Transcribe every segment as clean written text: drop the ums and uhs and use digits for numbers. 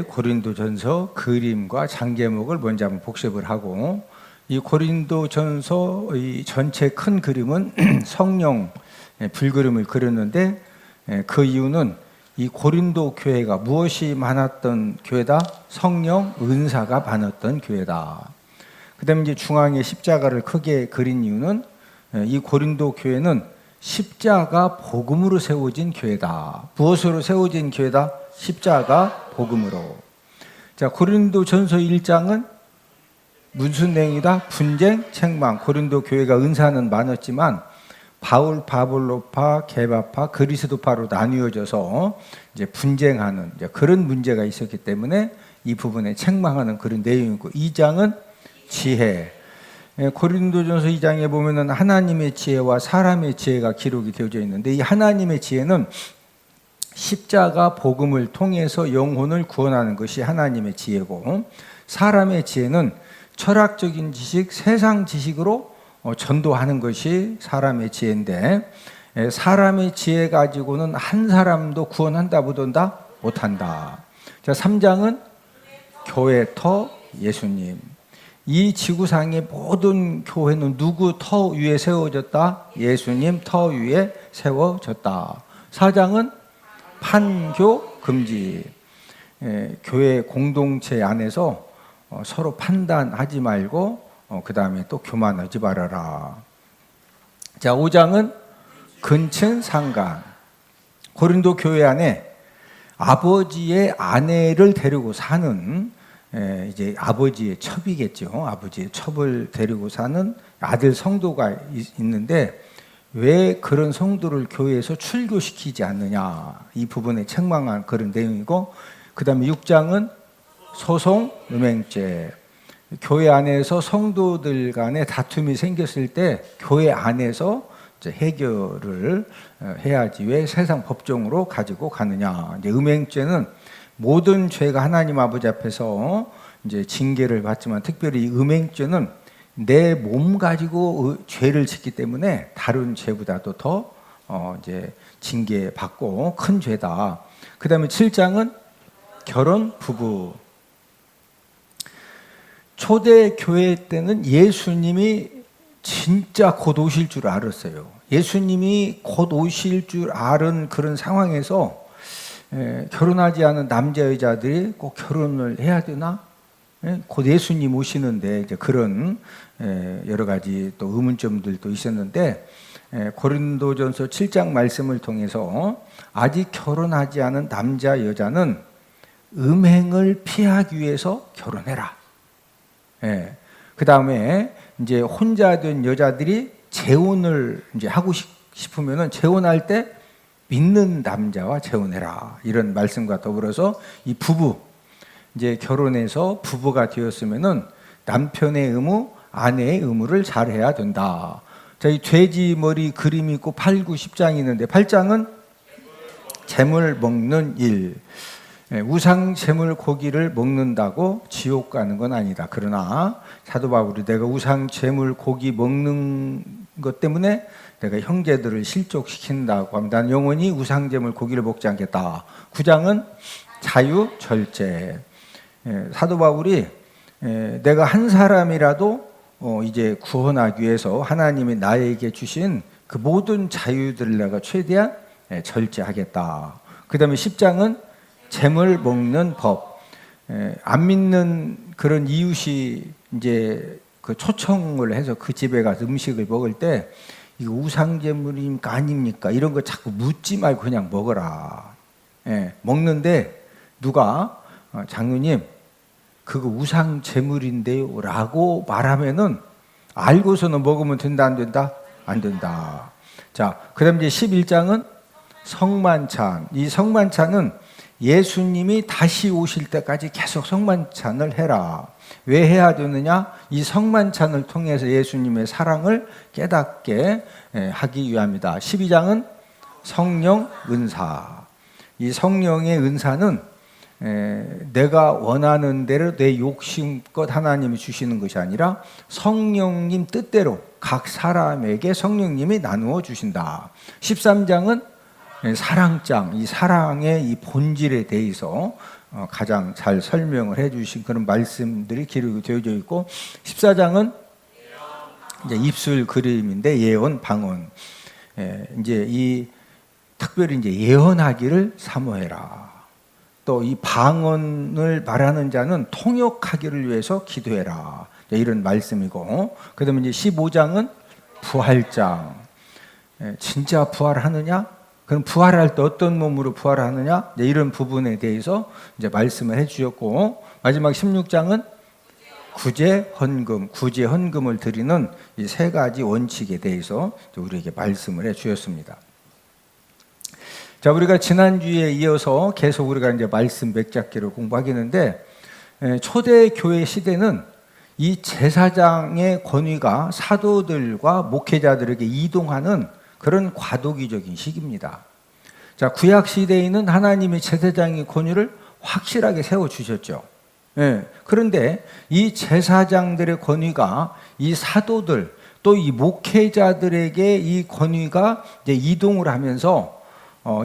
이제 고린도전서 그림과 장제목을 먼저 한번 복습을 하고, 이 고린도전서 이 전체 큰 그림은 성령 불그림을 그렸는데, 그 이유는 이 고린도 교회가 무엇이 많았던 교회다? 성령 은사가 많았던 교회다. 그 다음에 이제 중앙에 십자가를 크게 그린 이유는 이 고린도 교회는 십자가 복음으로 세워진 교회다. 무엇으로 세워진 교회다? 십자가 복음으로. 자, 고린도전서 1장은 무슨 내용이다? 분쟁, 책망. 고린도 교회가 은사는 많았지만 바울, 바볼로파, 게바파, 그리스도파로 나뉘어져서 이제 분쟁하는 이제 그런 문제가 있었기 때문에 이 부분에 책망하는 그런 내용이고, 2장은 지혜. 고린도전서 2장에 보면은 하나님의 지혜와 사람의 지혜가 기록이 되어져 있는데, 이 하나님의 지혜는 십자가 복음을 통해서 영혼을 구원하는 것이 하나님의 지혜고, 사람의 지혜는 철학적인 지식, 세상 지식으로 전도하는 것이 사람의 지혜인데, 사람의 지혜 가지고는 한 사람도 구원한다 못한다. 자, 3장은 교회 터 예수님. 이 지구상의 모든 교회는 누구 터 위에 세워졌다? 예수님 터 위에 세워졌다. 4장은 판교 금지. 교회 공동체 안에서 서로 판단하지 말고 그 다음에 또 교만하지 말아라. 자, 5장은 근친 상간. 고린도 교회 안에 아버지의 아내를 데리고 사는, 이제 아버지의 첩이겠죠. 아버지의 첩을 데리고 사는 아들 성도가 있는데, 왜 그런 성도를 교회에서 출교시키지 않느냐, 이 부분에 책망한 그런 내용이고, 그 다음에 6장은 소송, 음행죄. 교회 안에서 성도들 간에 다툼이 생겼을 때 교회 안에서 이제 해결을 해야지 왜 세상 법정으로 가지고 가느냐. 이제 음행죄는 모든 죄가 하나님 아버지 앞에서 이제 징계를 받지만, 특별히 이 음행죄는 내 몸 가지고 죄를 짓기 때문에 다른 죄보다도 더 이제 징계받고 큰 죄다. 그 다음에 7장은 결혼, 부부. 초대 교회 때는 예수님이 진짜 곧 오실 줄 알았어요. 예수님이 곧 오실 줄 아는 그런 상황에서 결혼하지 않은 남자 여자들이 꼭 결혼을 해야 되나? 곧 예수님 오시는데 이제 그런 여러 가지 또 의문점들도 있었는데, 고린도전서 7장 말씀을 통해서 아직 결혼하지 않은 남자 여자는 음행을 피하기 위해서 결혼해라. 그 다음에 이제 혼자 된 여자들이 재혼을 이제 하고 싶으면은 재혼할 때 믿는 남자와 재혼해라. 이런 말씀과 더불어서 이 부부, 이제 결혼해서 부부가 되었으면은 남편의 의무, 아내의 의무를 잘해야 된다. 자, 이 돼지 머리 그림이 있고 8, 9, 10장이 있는데, 8장은 재물 먹는 일. 우상 재물 고기를 먹는다고 지옥 가는 건 아니다. 그러나 사도 바울이 내가 우상 재물 고기 먹는 것 때문에 내가 형제들을 실족시킨다고 하면 난 영원히 우상 재물 고기를 먹지 않겠다. 9장은 자유 절제. 사도 바울이 내가 한 사람이라도 이제 구원하기 위해서 하나님이 나에게 주신 그 모든 자유들을 내가 최대한 절제하겠다. 그 다음에 10장은 재물 먹는 법. 안 믿는 그런 이웃이 이제 그 초청을 해서 그 집에 가서 음식을 먹을 때 이거 우상제물입니까 아닙니까? 이런 거 자꾸 묻지 말고 그냥 먹어라. 먹는데 누가 장로님 그거 우상제물인데요 라고 말하면은 알고서는 먹으면 된다 안 된다? 안 된다. 자, 그 다음 이제 11장은 성만찬. 이 성만찬은 예수님이 다시 오실 때까지 계속 성만찬을 해라. 왜 해야 되느냐? 이 성만찬을 통해서 예수님의 사랑을 깨닫게 하기 위함이다. 12장은 성령 은사. 이 성령의 은사는 내가 원하는 대로 내 욕심껏 하나님이 주시는 것이 아니라 성령님 뜻대로 각 사람에게 성령님이 나누어 주신다. 13장은 사랑장, 이 사랑의 이 본질에 대해서 가장 잘 설명을 해주신 그런 말씀들이 기록이 되어져 있고, 14장은 이제 입술 그림인데 예언, 방언. 이제 이 특별히 이제 예언하기를 사모해라. 또 이 방언을 말하는 자는 통역하기를 위해서 기도해라. 이런 말씀이고, 그다음에 이제 15장은 부활장. 진짜 부활하느냐? 그럼 부활할 때 어떤 몸으로 부활하느냐? 이런 부분에 대해서 이제 말씀을 해주셨고, 마지막 16장은 구제 헌금, 구제 헌금을 드리는 이 세 가지 원칙에 대해서 우리에게 말씀을 해주셨습니다. 자, 우리가 지난주에 이어서 계속 우리가 이제 말씀 맥잡기를 공부하겠는데, 초대 교회 시대는 이 제사장의 권위가 사도들과 목회자들에게 이동하는 그런 과도기적인 시기입니다. 자, 구약 시대에는 하나님의 제사장의 권위를 확실하게 세워 주셨죠. 그런데 이 제사장들의 권위가 이 사도들 또 이 목회자들에게 이 권위가 이제 이동을 하면서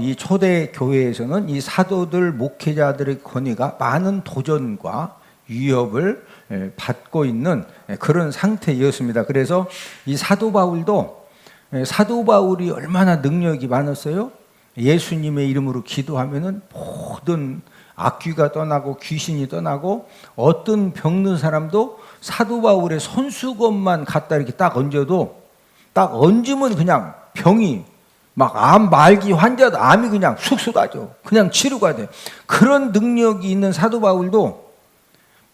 이 초대 교회에서는 이 사도들 목회자들의 권위가 많은 도전과 위협을 받고 있는 그런 상태였습니다. 그래서 이 사도 바울이 얼마나 능력이 많았어요? 예수님의 이름으로 기도하면은 모든 악귀가 떠나고 귀신이 떠나고, 어떤 병든 사람도 사도 바울의 손수건만 갖다 이렇게 딱 얹으면 그냥 병이 막 암 말기 환자도 암이 그냥 쑥쑥하죠. 그냥 치료가 돼. 그런 능력이 있는 사도 바울도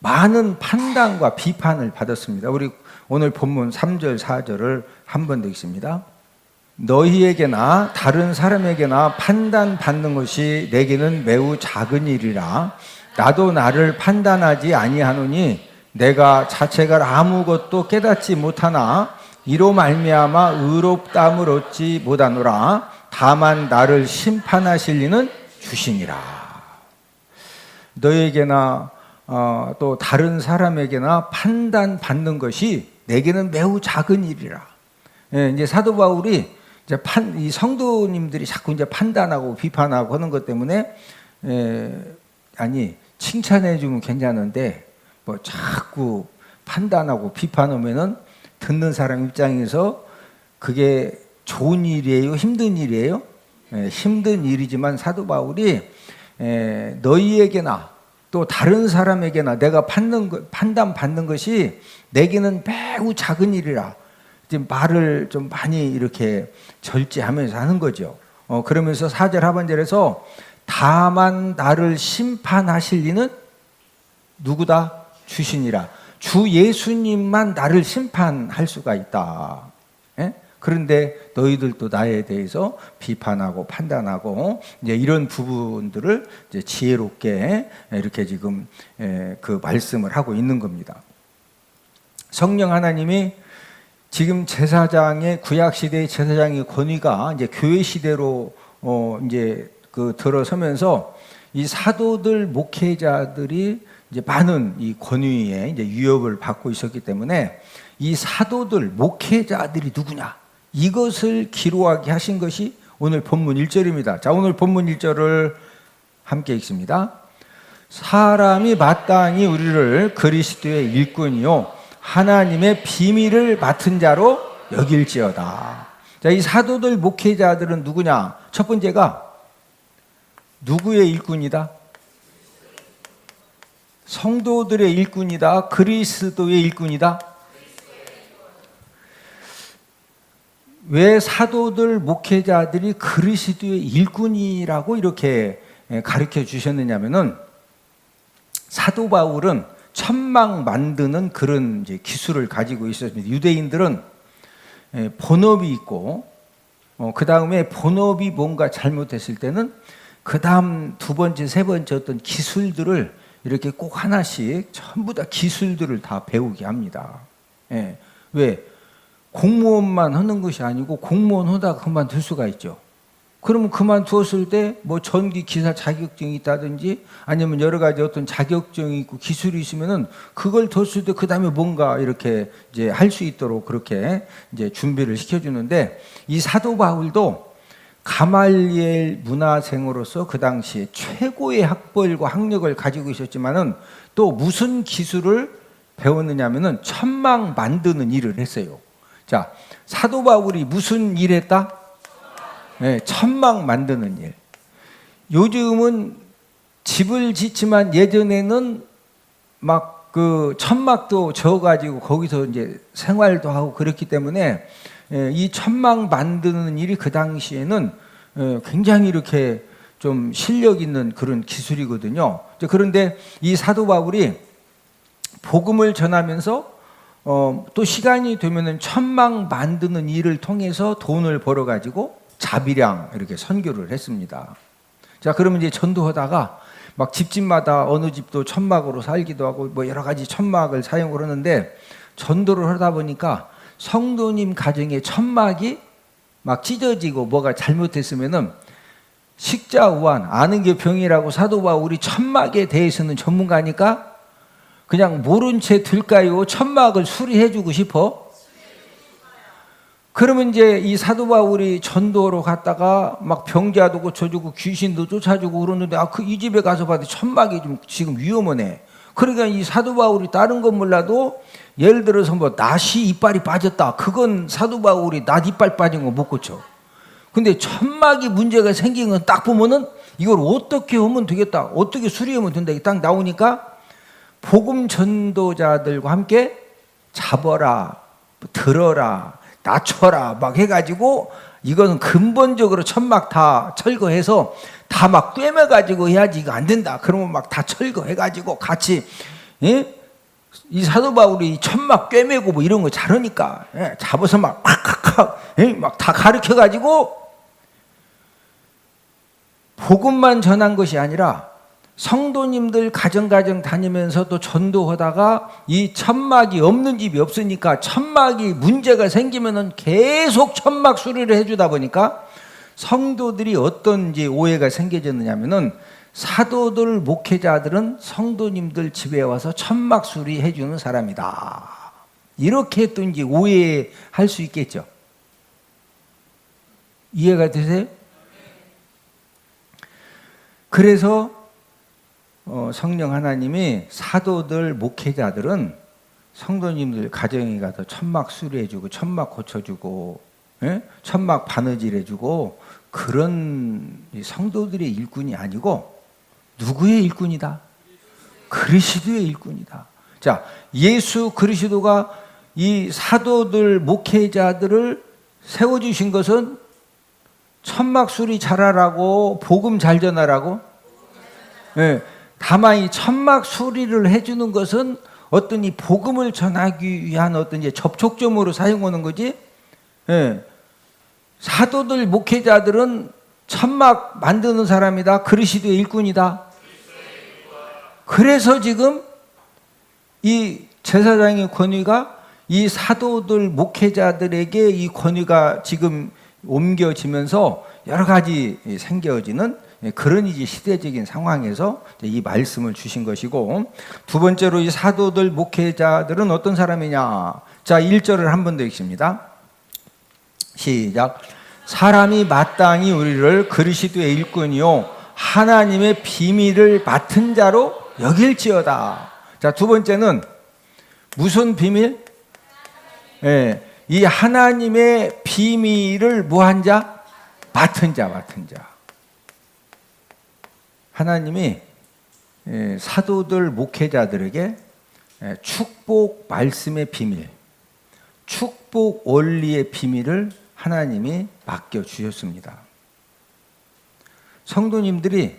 많은 판단과 비판을 받았습니다. 우리 오늘 본문 3절 4절을 한 번 더 읽습니다. 너희에게나 다른 사람에게나 판단받는 것이 내게는 매우 작은 일이라. 나도 나를 판단하지 아니하노니 내가 자체가 아무것도 깨닫지 못하나 이로 말미암아 의롭다함을 얻지 못하노라. 다만 나를 심판하실 이는 주시니라. 너희에게나 또 다른 사람에게나 판단받는 것이 내게는 매우 작은 일이라. 이제 사도 바울이 이제 이 성도님들이 자꾸 이제 판단하고 비판하고 하는 것 때문에, 칭찬해 주면 괜찮은데 뭐 자꾸 판단하고 비판하면은 듣는 사람 입장에서 그게 좋은 일이에요, 힘든 일이에요? 힘든 일이지만 사도 바울이 너희에게나 또 다른 사람에게나 내가 판단받는 것이 내게는 매우 작은 일이라. 지금 말을 좀 많이 이렇게 절제하면서 하는 거죠. 그러면서 4절 하반절에서 다만 나를 심판하실 이는 누구다? 주시니라. 주 예수님만 나를 심판할 수가 있다. 그런데 너희들도 나에 대해서 비판하고 판단하고 이제 이런 부분들을 이제 지혜롭게 이렇게 지금 그 말씀을 하고 있는 겁니다. 성령 하나님이 지금 제사장의 구약 시대의 제사장의 권위가 이제 교회 시대로 이제 그 들어서면서 이 사도들 목회자들이 이제 많은 이 권위에 이제 위협을 받고 있었기 때문에 이 사도들 목회자들이 누구냐, 이것을 기록하게 하신 것이 오늘 본문 1절입니다. 자, 오늘 본문 1절을 함께 읽습니다. 사람이 마땅히 우리를 그리스도의 일꾼이요 하나님의 비밀을 맡은 자로 여길지어다. 자, 이 사도들 목회자들은 누구냐? 첫 번째가 누구의 일꾼이다? 성도들의 일꾼이다. 그리스도의 일꾼이다. 왜 사도들 목회자들이 그리스도의 일꾼이라고 이렇게 가르쳐 주셨느냐면은, 사도 바울은 천막 만드는 그런 이제 기술을 가지고 있었습니다. 유대인들은 본업이 있고, 그 다음에 본업이 뭔가 잘못했을 때는 그 다음 두 번째, 세 번째 어떤 기술들을 이렇게 꼭 하나씩 전부 다 기술들을 다 배우게 합니다. 왜? 공무원만 하는 것이 아니고 공무원 하다가 그만둘 수가 있죠. 그러면 그만두었을 때 뭐 전기 기사 자격증이 있다든지 아니면 여러 가지 어떤 자격증이 있고 기술이 있으면은 그걸 뒀을 때 그 다음에 뭔가 이렇게 이제 할 수 있도록 그렇게 이제 준비를 시켜주는데, 이 사도 바울도 가말리엘 문화생으로서 그 당시에 최고의 학벌과 학력을 가지고 있었지만은 또 무슨 기술을 배웠느냐면은 천막 만드는 일을 했어요. 자, 사도 바울이 무슨 일 했다? 네, 천막 만드는 일. 요즘은 집을 짓지만 예전에는 막 그 천막도 져가지고 거기서 이제 생활도 하고 그랬기 때문에 이 천막 만드는 일이 그 당시에는 굉장히 이렇게 좀 실력 있는 그런 기술이거든요. 그런데 이 사도 바울이 복음을 전하면서 또 시간이 되면은 천막 만드는 일을 통해서 돈을 벌어가지고 자비량 이렇게 선교를 했습니다. 자, 그러면 이제 전도하다가 막 집집마다 어느 집도 천막으로 살기도 하고 뭐 여러 가지 천막을 사용을 하는데 전도를 하다 보니까 성도님 가정에 천막이 막 찢어지고 뭐가 잘못됐으면은 식자우한 아는 게 병이라고 사도 바울이 천막에 대해서는 전문가니까 그냥 모른 채 들까요? 천막을 수리해주고 싶어. 그러면 이제 이 사도 바울이 전도로 갔다가 막 병자도 고쳐주고 귀신도 쫓아주고 그러는데 이 집에 가서 봐도 천막이 좀 지금 위험하네. 그러니까 이 사도 바울이 다른 건 몰라도 예를 들어서 뭐 낫이 이빨이 빠졌다. 그건 사도 바울이 낫 이빨 빠진 거 못 고쳐. 근데 천막이 문제가 생긴 건 딱 보면은 이걸 어떻게 하면 되겠다. 어떻게 수리하면 된다. 딱 나오니까 복음 전도자들과 함께 잡아라, 들어라, 낮춰라 막 해가지고 이거는 근본적으로 천막 다 철거해서 다 막 꿰매가지고 해야지 이거 안 된다. 그러면 막 다 철거해가지고 같이 이 사도 바울이 천막 꿰매고 뭐 이런 거 잘하니까 잡아서 막 다 가르쳐가지고 복음만 전한 것이 아니라 성도님들 가정 다니면서 또 전도하다가 이 천막이 없는 집이 없으니까 천막이 문제가 생기면은 계속 천막 수리를 해주다 보니까 성도들이 어떤 이제 오해가 생겨졌느냐면은 사도들 목회자들은 성도님들 집에 와서 천막 수리해 주는 사람이다. 이렇게 또 이제 오해할 수 있겠죠. 이해가 되세요? 그래서 성령 하나님이 사도들 목회자들은 성도님들 가정에 가서 천막 수리해주고 천막 고쳐주고 천막 바느질해주고 그런 성도들의 일꾼이 아니고 누구의 일꾼이다? 그리스도의 일꾼이다. 자, 예수 그리스도가 이 사도들 목회자들을 세워주신 것은 천막 수리 잘하라고 복음 잘 전하라고 다만 이 천막 수리를 해주는 것은 어떤 이 복음을 전하기 위한 어떤 이제 접촉점으로 사용하는 거지. 사도들 목회자들은 천막 만드는 사람이다. 그리스도의 일꾼이다. 그래서 지금 이 제사장의 권위가 이 사도들 목회자들에게 이 권위가 지금 옮겨지면서 여러 가지 생겨지는 그런 이제 시대적인 상황에서 이 말씀을 주신 것이고, 두 번째로 이 사도들 목회자들은 어떤 사람이냐. 자, 1절을 한 번 더 읽습니다. 시작. 사람이 마땅히 우리를 그리스도의 일꾼이요 하나님의 비밀을 맡은 자로 여길지어다. 자, 두 번째는 무슨 비밀? 이 하나님의 비밀을 뭐한 자? 맡은 자. 하나님이 사도들 목회자들에게 축복 말씀의 비밀, 축복 원리의 비밀을 하나님이 맡겨주셨습니다. 성도님들이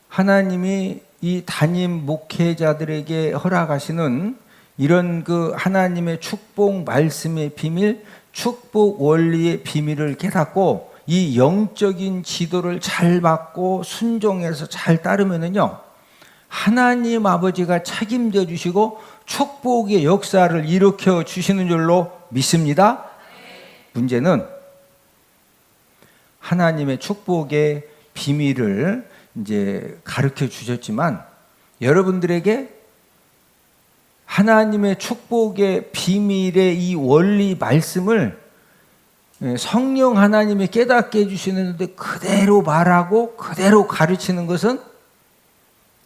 하나님이 이 담임 목회자들에게 허락하시는 이런 그 하나님의 축복 말씀의 비밀, 축복 원리의 비밀을 깨닫고 이 영적인 지도를 잘 받고 순종해서 잘 따르면은요, 하나님 아버지가 책임져 주시고 축복의 역사를 일으켜 주시는 줄로 믿습니다. 문제는 하나님의 축복의 비밀을 이제 가르쳐 주셨지만 여러분들에게 하나님의 축복의 비밀의 이 원리 말씀을 성령 하나님이 깨닫게 해주시는데 그대로 말하고 그대로 가르치는 것은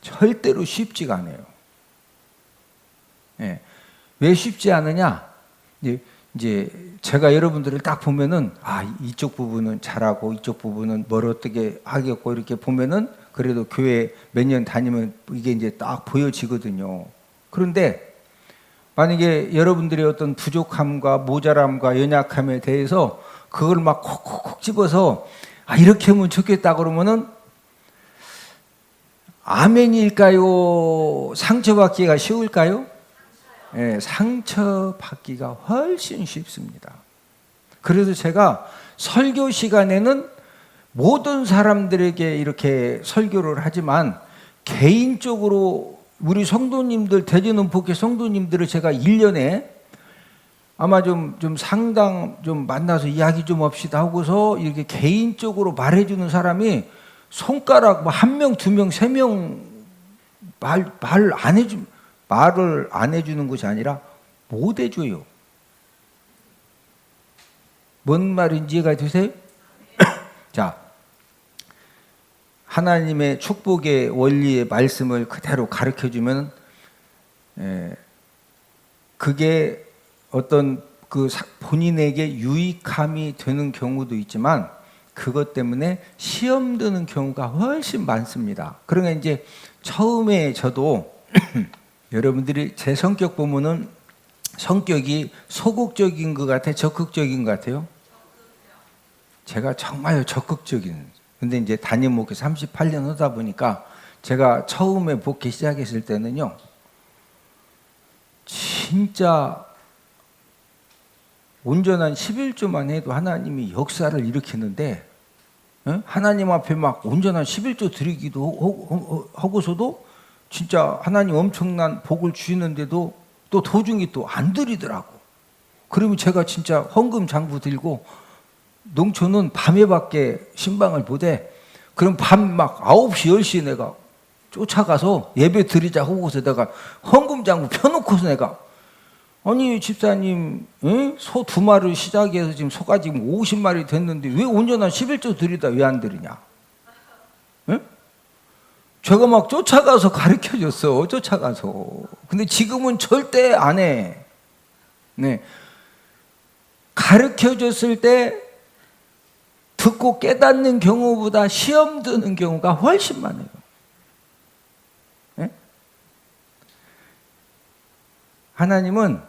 절대로 쉽지가 않아요. 왜 쉽지 않으냐? 이제 제가 여러분들을 딱 보면은 이쪽 부분은 잘하고 이쪽 부분은 뭘 어떻게 하겠고 이렇게 보면은 그래도 교회 몇 년 다니면 이게 이제 딱 보여지거든요. 그런데 만약에 여러분들의 어떤 부족함과 모자람과 연약함에 대해서 그걸 막 콕콕콕 집어서 이렇게 하면 좋겠다 그러면은 아멘일까요? 상처받기가 쉬울까요? 상처받기가 훨씬 쉽습니다. 그래서 제가 설교 시간에는 모든 사람들에게 이렇게 설교를 하지만 개인적으로 우리 성도님들, 대전은복회 성도님들을 제가 1년에 아마 좀 상당 좀 만나서 이야기 좀 합시다 하고서 이렇게 개인적으로 말해주는 사람이 손가락 1명, 2명, 3명 말을 안 해주는 것이 아니라 못 해줘요. 뭔 말인지 이해가 되세요? 자, 하나님의 축복의 원리의 말씀을 그대로 가르쳐주면 그게 어떤 본인에게 유익함이 되는 경우도 있지만 그것 때문에 시험 드는 경우가 훨씬 많습니다. 그러니까 이제 처음에 저도 여러분들이 제 성격 보면은 성격이 소극적인 것 같아요? 적극적인 것 같아요? 제가 정말 적극적인. 근데 이제 담임 목회 38년 하다 보니까 제가 처음에 목회 시작했을 때는요, 진짜 온전한 11조만 해도 하나님이 역사를 일으키는데, 하나님 앞에 막 온전한 11조 드리기도 하고서도 진짜 하나님 엄청난 복을 주시는데도 또 도중에 또 안 드리더라고. 그러면 제가 진짜 헌금 장부 들고 농촌은 밤에밖에 신방을 못해. 그럼 밤 막 9시, 10시에 내가 쫓아가서 예배 드리자 하고서 내가 헌금 장부 펴놓고서 내가 아니 집사님 소 2마리 시작해서 지금 소가 지금 50마리 됐는데 왜 온전한 11조 드리다 왜 안 드리냐? 제가 막 쫓아가서 가르쳐줬어. 쫓아가서. 근데 지금은 절대 안 해. 가르쳐줬을 때 듣고 깨닫는 경우보다 시험 드는 경우가 훨씬 많아요. 하나님은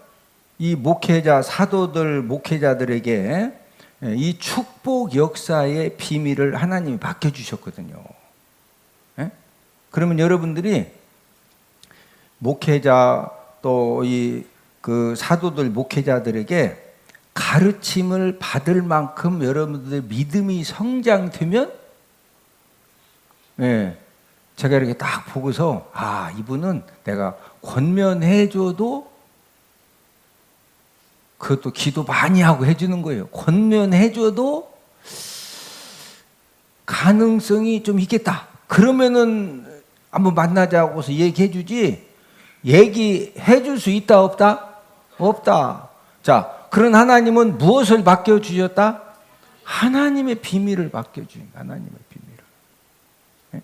이 목회자, 사도들, 목회자들에게 이 축복 역사의 비밀을 하나님이 맡겨주셨거든요. 그러면 여러분들이 목회자 또 그 사도들, 목회자들에게 가르침을 받을 만큼 여러분들 믿음이 성장되면 제가 이렇게 딱 보고서 이분은 내가 권면해줘도 그것도 기도 많이 하고 해주는 거예요. 권면해줘도 가능성이 좀 있겠다. 그러면은 한번 만나자고서 얘기해주지 얘기해줄 수 있다 없다? 없다. 자, 그런 하나님은 무엇을 맡겨주셨다? 하나님의 비밀을 맡겨주신 하나님의 비밀을.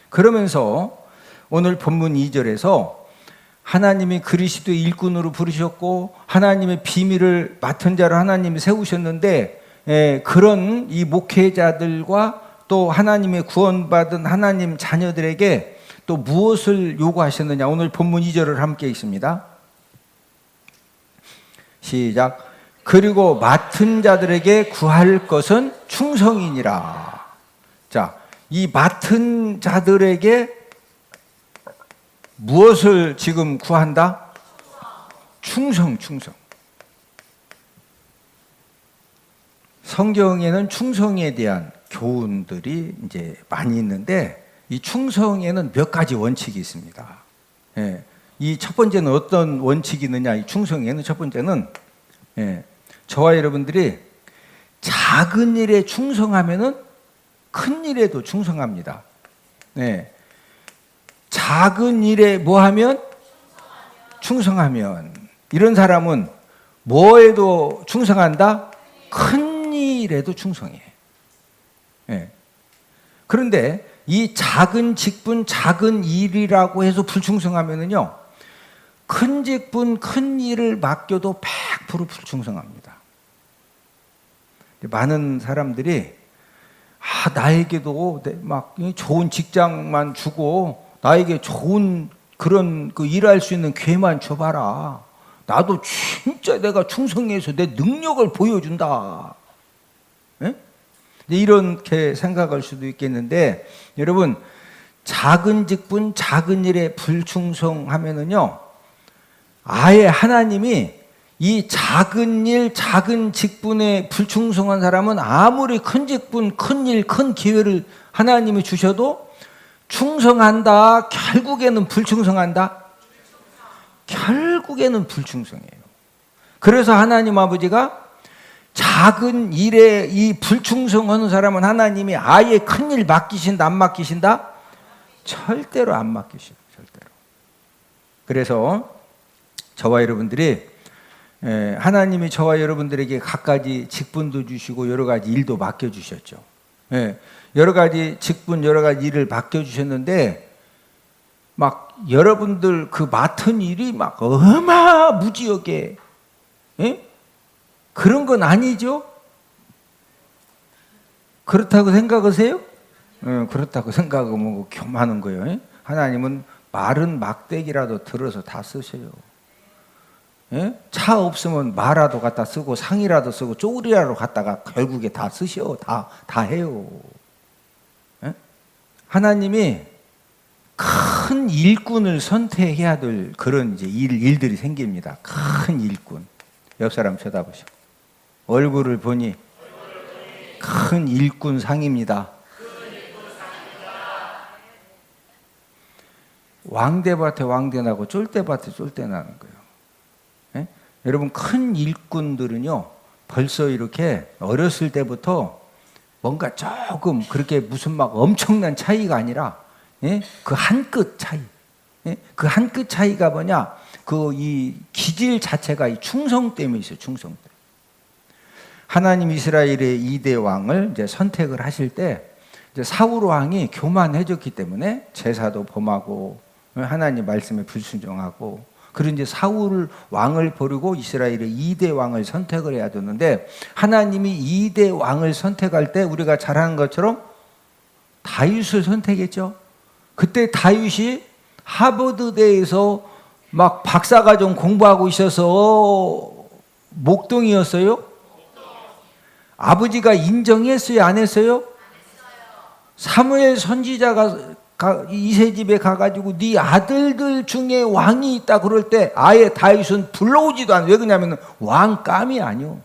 그러면서 오늘 본문 2절에서 하나님이 그리스도의 일꾼으로 부르셨고 하나님의 비밀을 맡은 자를 하나님이 세우셨는데 그런 이 목회자들과 또 하나님의 구원받은 하나님 자녀들에게 또 무엇을 요구하셨느냐? 오늘 본문 2절을 함께 읽습니다. 시작. 그리고 맡은 자들에게 구할 것은 충성이니라. 자, 이 맡은 자들에게 무엇을 지금 구한다? 충성. 성경에는 충성에 대한 교훈들이 이제 많이 있는데 이 충성에는 몇 가지 원칙이 있습니다. 이 첫 번째는 어떤 원칙이 있느냐? 이 충성에는 첫 번째는 저와 여러분들이 작은 일에 충성하면은 큰 일에도 충성합니다. 작은 일에 뭐 하면? 충성하면. 이런 사람은 뭐에도 충성한다? 큰 일에도 충성해. 예. 그런데 이 작은 직분, 작은 일이라고 해서 불충성하면은요, 큰 직분, 큰 일을 맡겨도 100% 불충성합니다. 많은 사람들이 나에게도 막 좋은 직장만 주고 나에게 좋은 그런 일할 수 있는 기회만 줘봐라. 나도 진짜 내가 충성해서 내 능력을 보여준다. 예? 이렇게 생각할 수도 있겠는데, 여러분, 작은 직분, 작은 일에 불충성하면은요, 아예 하나님이 이 작은 일, 작은 직분에 불충성한 사람은 아무리 큰 직분, 큰 일, 큰 기회를 하나님이 주셔도 충성한다, 결국에는 불충성한다? 결국에는 불충성해요. 그래서 하나님 아버지가 작은 일에 이 불충성하는 사람은 하나님이 아예 큰 일 맡기신다, 안 맡기신다? 절대로 안 맡기셔요. 절대로. 그래서 저와 여러분들이 하나님이 저와 여러분들에게 갖가지 직분도 주시고 여러 가지 일도 맡겨주셨죠. 여러 가지 직분, 여러 가지 일을 맡겨주셨는데 막 여러분들 그 맡은 일이 막 어마무지하게 그런 건 아니죠? 그렇다고 생각하세요? 그렇다고 생각하면 교만한 거예요. 하나님은 마른 막대기라도 들어서 다 쓰셔요. 차 없으면 마라도 갖다 쓰고 상이라도 쓰고 쪼그리라도 갖다가 결국에 다 쓰셔. 다 해요. 하나님이 큰 일꾼을 선택해야 될 그런 이제 일들이 생깁니다. 큰 일꾼. 옆 사람 쳐다보시고 얼굴을 보니 큰 일꾼 상입니다. 왕대밭에 왕대 나고 쫄대밭에 쫄대 나는 거예요. 여러분, 큰 일꾼들은요 벌써 이렇게 어렸을 때부터 뭔가 조금 그렇게 무슨 막 엄청난 차이가 아니라 그 한 끗 차이, 그 한 끗 차이가 뭐냐? 그 이 기질 자체가 이 충성 때문에 있어요. 충성 때문에. 하나님 이스라엘의 2대 왕을 이제 선택을 하실 때 이제 사울 왕이 교만해졌기 때문에 제사도 범하고 하나님 말씀에 불순종하고, 그런 이제 사울 왕을 버리고 이스라엘의 2대 왕을 선택을 해야 되는데, 하나님이 2대 왕을 선택할 때 우리가 잘 아는 것처럼 다윗을 선택했죠. 그때 다윗이 하버드대에서 막 박사과정 공부하고 있어서 목동이었어요? 아버지가 인정했어요? 안 했어요? 사무엘 선지자가 이세 집에 가가지고 네 아들들 중에 왕이 있다 그럴 때 아예 다윗은 불러오지도 않아요. 왜 그러냐면 왕감이 아니요.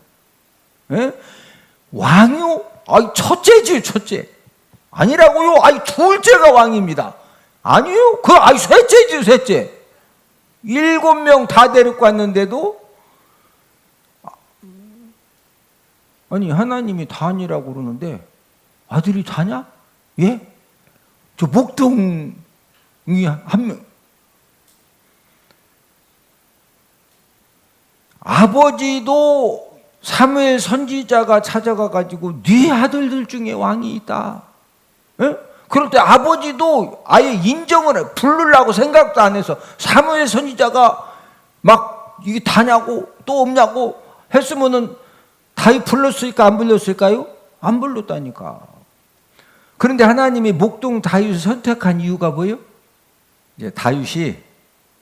왕이요? 첫째지요, 첫째. 아니라고요? 둘째가 왕입니다. 아니요? 셋째지요, 셋째. 7명 다 데리고 왔는데도 하나님이 다니라고 그러는데 아들이 다냐? 예? 저 목동이 한 명. 아버지도 사무엘 선지자가 찾아가 가지고 네 아들들 중에 왕이 있다. 그럴 때 아버지도 아예 인정을 해. 부르려고 생각도 안 해서 사무엘 선지자가 막 이게 다냐고 또 없냐고 했으면은 다윗 불렀을까 안 불렀을까요? 안 불렀다니까. 그런데 하나님이 목동 다윗을 선택한 이유가 뭐예요? 이제 다윗이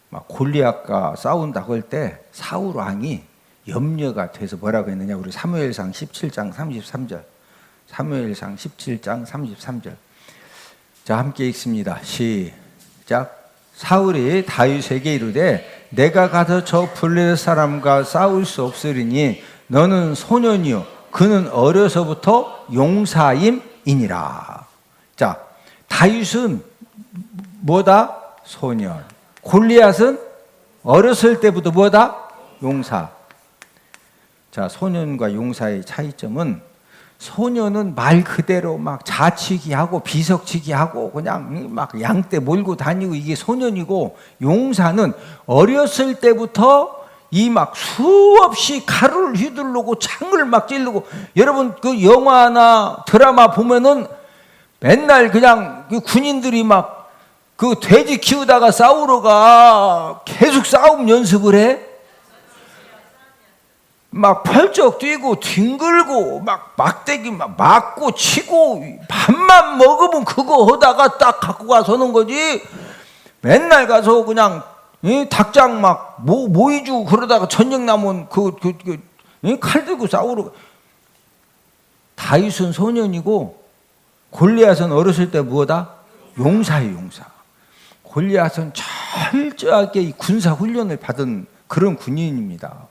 막 골리앗과 싸운다고 할 때 사울 왕이 염려가 돼서 뭐라고 했느냐? 우리 사무엘상 17장 33절. 사무엘상 17장 33절. 자, 함께 읽습니다. 시작. 사울이 다윗에게 이르되 내가 가서 저 블레셋 사람과 싸울 수 없으리니 너는 소년이요 그는 어려서부터 용사임이니라. 자, 다윗은 뭐다? 소년. 골리앗은 어렸을 때부터 뭐다? 용사. 자, 소년과 용사의 차이점은 소년은 말 그대로 막 자치기하고 비석치기하고 그냥 막 양떼 몰고 다니고 이게 소년이고, 용사는 어렸을 때부터 이 막 수없이 칼을 휘두르고 창을 막 찌르고, 여러분 그 영화나 드라마 보면은 맨날 그냥 그 군인들이 막 그 돼지 키우다가 싸우러 가 계속 싸움 연습을 해. 막 펄쩍 뛰고 뒹굴고 막 막대기 막 맞고 치고, 밥만 먹으면 그거 하다가 딱 갖고 가서는 거지. 맨날 가서 그냥 닭장 막 모이 주고 그러다가 저녁 남은 칼 들고 싸우러. 다윗은 소년이고 골리앗은 어렸을 때 뭐다? 용사예요, 용사. 골리앗은 철저하게 이 군사 훈련을 받은 그런 군인입니다.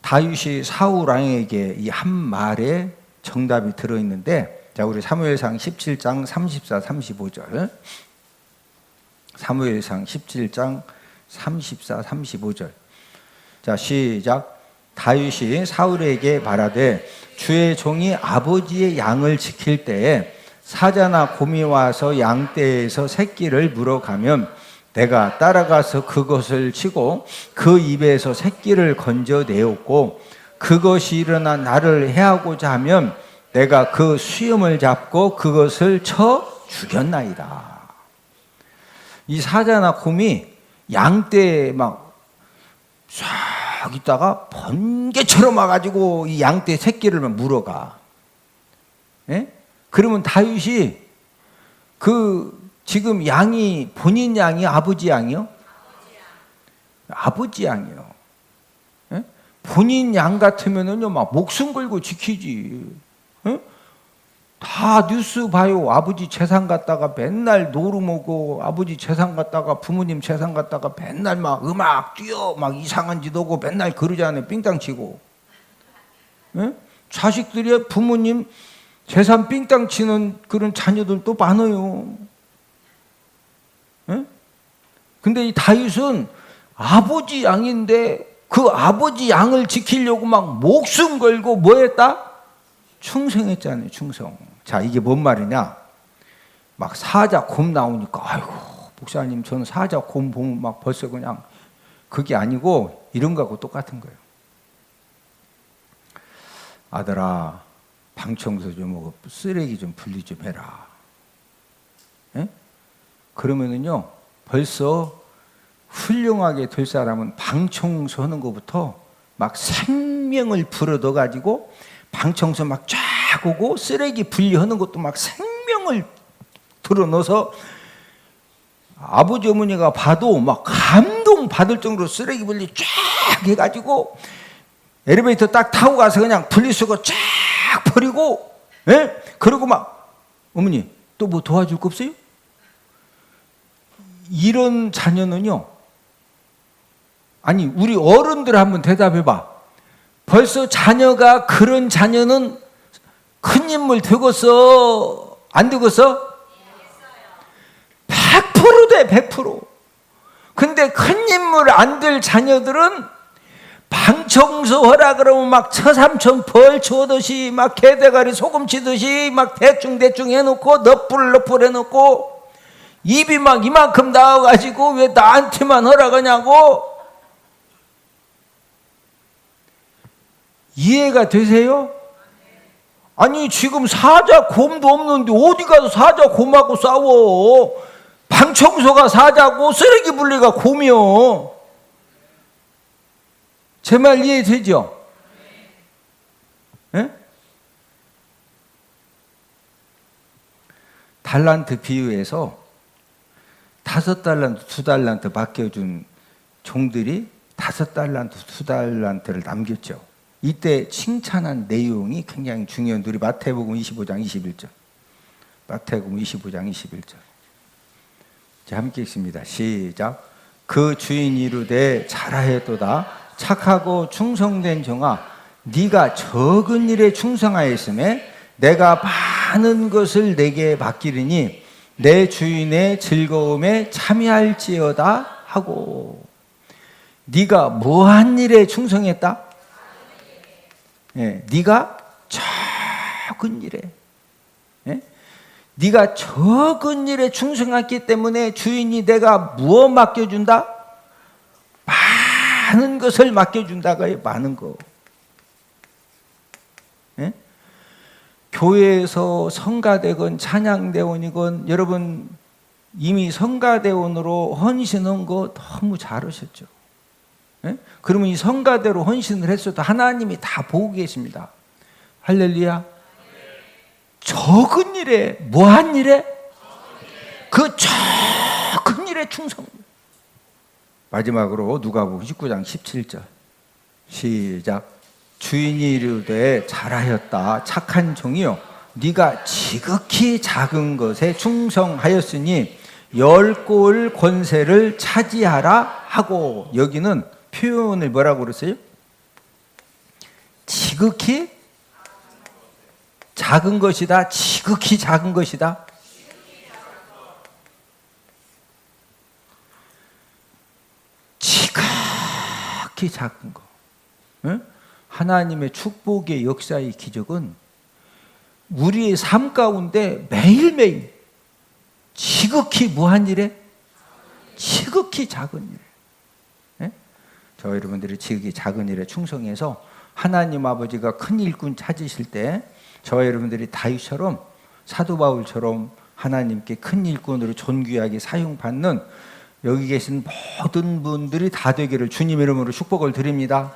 다윗이 사울 왕에게 이 한 말에 정답이 들어있는데, 자, 우리 사무엘상 17장 34, 35절. 사무엘상 17장 34, 35절. 자, 시작. 다윗이 사울에게 말하되 주의 종이 아버지의 양을 지킬 때에 사자나 곰이 와서 양떼에서 새끼를 물어가면 내가 따라가서 그것을 치고 그 입에서 새끼를 건져내었고, 그것이 일어나 나를 해하고자 하면 내가 그 수염을 잡고 그것을 쳐 죽였나이다. 이 사자나 곰이 양떼에 막 쫙 있다가 번개처럼 와가지고 이 양떼 새끼를 물어가. 예? 그러면 다윗이 지금 양이 본인 양이 아버지 양이요? 아버지 양이요. 예? 본인 양 같으면은요 막 목숨 걸고 지키지. 예? 다 뉴스 봐요. 아버지 재산 갖다가 맨날 노름오고, 아버지 재산 갖다가 부모님 재산 갖다가 맨날 막 음악 뛰어 막 이상한 짓 하고 맨날 그러잖아요. 삥땅 치고. 예? 자식들이 부모님 재산 삥땅 치는 그런 자녀들도 많아요. 예? 근데 이 다윗은 아버지 양인데 그 아버지 양을 지키려고 막 목숨 걸고 뭐 했다? 충성했잖아요. 충성. 자, 이게 뭔 말이냐? 막 사자, 곰 나오니까 아이고 목사님 저는 사자, 곰 보면 막 벌써 그냥, 그게 아니고 이런 거하고 똑같은 거예요. 아들아, 방 청소 좀 하고 쓰레기 좀 분리 좀 해라. 예? 그러면은요 벌써 훌륭하게 될 사람은 방 청소하는 것부터 막 생명을 불어넣어 가지고 방 청소 막 쫙 오고 쓰레기 분리하는 것도 막 생명을 들어넣어서 아버지 어머니가 봐도 막 감동 받을 정도로 쓰레기 분리 쫙 해가지고 엘리베이터 딱 타고 가서 그냥 분리수거 쫙 버리고, 예? 그리고 막 어머니 또 뭐 도와줄 거 없어요? 이런 자녀는요, 아니 우리 어른들 한번 대답해봐. 벌써 자녀가 그런 자녀는 큰 인물 되겠어? 안 되겠어? 100% 돼, 100%. 근데 큰 인물 안 될 자녀들은 방 청소하라 그러면 막 처삼촌 벌 주듯이 막 개대가리 소금 치듯이 막 대충 해놓고 너풀 해놓고 입이 막 이만큼 나와가지고 왜 나한테만 허락하냐고. 이해가 되세요? 아니 지금 사자 곰도 없는데 어디 가서 사자 곰하고 싸워. 방 청소가 사자고 쓰레기 분리가 곰이요. 제 말 이해되죠? 예? 달란트 비유에서 5달란트, 2달란트 맡겨준 종들이 5달란트, 2달란트를 남겼죠. 이때 칭찬한 내용이 굉장히 중요한, 우리 마태복음 25장 21절. 마태복음 25장 21절. 자, 함께 읽습니다. 시작. 그 주인이 이르되 잘하였도다. 착하고 충성된 종아, 네가 적은 일에 충성하였음에 내가 많은 것을 내게 맡기리니 내 주인의 즐거움에 참여할지어다 하고. 네가 뭐한 일에 충성했다? 예, 네가 적은 일에, 예? 네가 적은 일에 충성했기 때문에 주인이 내가 무엇 맡겨준다? 것을 맡겨준다가 많은 거. 예? 교회에서 성가대건 찬양대원이건 여러분 이미 성가대원으로 헌신한 거 너무 잘하셨죠. 예? 그러면 이 성가대로 헌신을 했어도 하나님이 다 보고 계십니다. 할렐루야. 적은 일에 뭐한 일에? 그 적은 일에 충성. 마지막으로 누가복음 19장 17절 시작. 주인이 이르되 잘하였다 착한 종이요 네가 지극히 작은 것에 충성하였으니 10골 권세를 차지하라 하고. 여기는 표현을 뭐라고 그랬어요? 지극히 작은 것이다. 지극히 작은 것이다. 지극히 작은 거. 응? 하나님의 축복의 역사의 기적은 우리의 삶 가운데 매일매일 지극히 무한 일에 지극히 작은 일. 예? 저 여러분들이 지극히 작은 일에 충성해서 하나님 아버지가 큰 일꾼 찾으실 때 저 여러분들이 다윗처럼 사도 바울처럼 하나님께 큰 일꾼으로 존귀하게 사용받는 여기 계신 모든 분들이 다 되기를 주님 이름으로 축복을 드립니다.